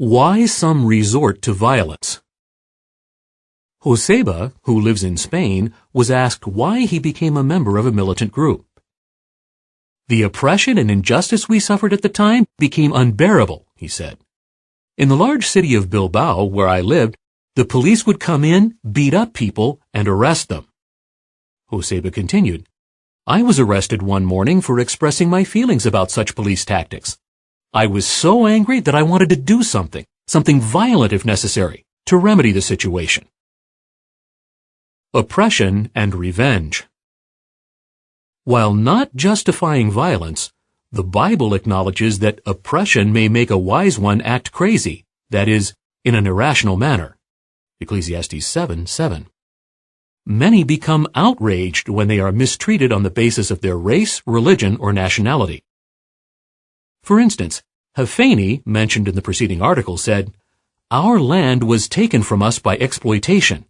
Why some resort to violence. Joseba, who lives in Spain, was asked why he became a member of a militant group. The oppression and injustice we suffered at the time became unbearable, he said. In the large city of Bilbao, where I lived, the police would come in, beat up people, and arrest them. Joseba continued, I was arrested one morning for expressing my feelings about such police tactics. I was so angry that I wanted to do something violent if necessary, to remedy the situation. Oppression and revenge. While not justifying violence, the Bible acknowledges that oppression may make a wise one act crazy, that is, in an irrational manner. Ecclesiastes 7:7. Many become outraged when they are mistreated on the basis of their race, religion, or nationality. For instance, Hafeni, mentioned in the preceding article, said, Our land was taken from us by exploitation.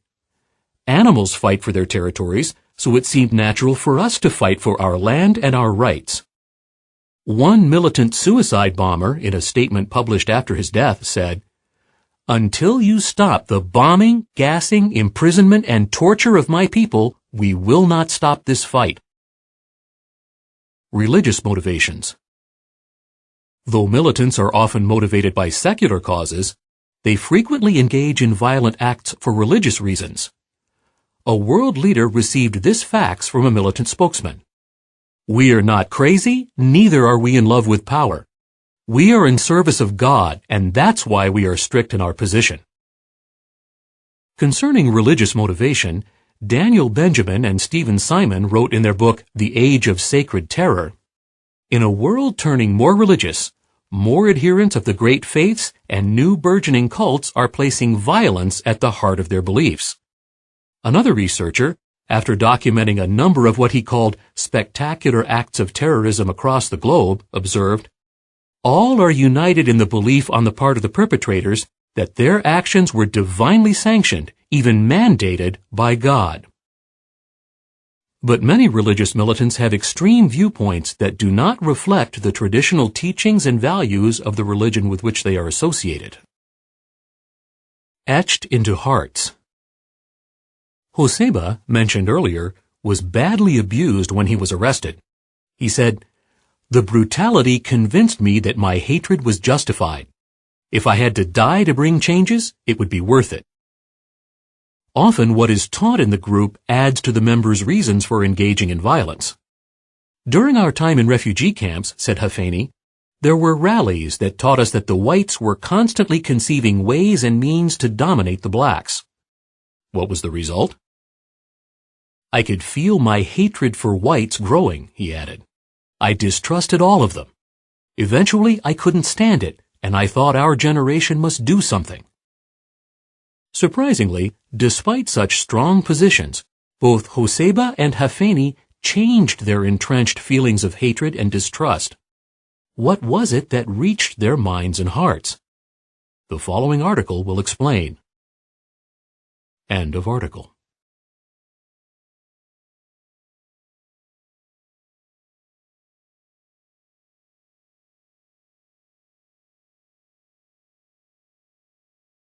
Animals fight for their territories, so it seemed natural for us to fight for our land and our rights. One militant suicide bomber, in a statement published after his death, said, Until you stop the bombing, gassing, imprisonment, and torture of my people, we will not stop this fight. Religious motivations. Though militants are often motivated by secular causes, they frequently engage in violent acts for religious reasons. A world leader received this fax from a militant spokesman. We are not crazy, neither are we in love with power. We are in service of God, and that's why we are strict in our position. Concerning religious motivation, Daniel Benjamin and Stephen Simon wrote in their book, The Age of Sacred Terror, In a world turning more religious, more adherents of the great faiths and new burgeoning cults are placing violence at the heart of their beliefs. Another researcher, after documenting a number of what he called spectacular acts of terrorism across the globe, observed, All are united in the belief on the part of the perpetrators that their actions were divinely sanctioned, even mandated by God. But many religious militants have extreme viewpoints that do not reflect the traditional teachings and values of the religion with which they are associated. Etched into hearts. Joseba, mentioned earlier, was badly abused when he was arrested. He said, The brutality convinced me that my hatred was justified. If I had to die to bring changes, it would be worth it. Often what is taught in the group adds to the members' reasons for engaging in violence. During our time in refugee camps, said Hafeni, there were rallies that taught us that the whites were constantly conceiving ways and means to dominate the blacks. What was the result? I could feel my hatred for whites growing, he added. I distrusted all of them. Eventually, I couldn't stand it, and I thought our generation must do something. Surprisingly, despite such strong positions, both Joseba and Hafeni changed their entrenched feelings of hatred and distrust. What was it that reached their minds and hearts? The following article will explain. End of article.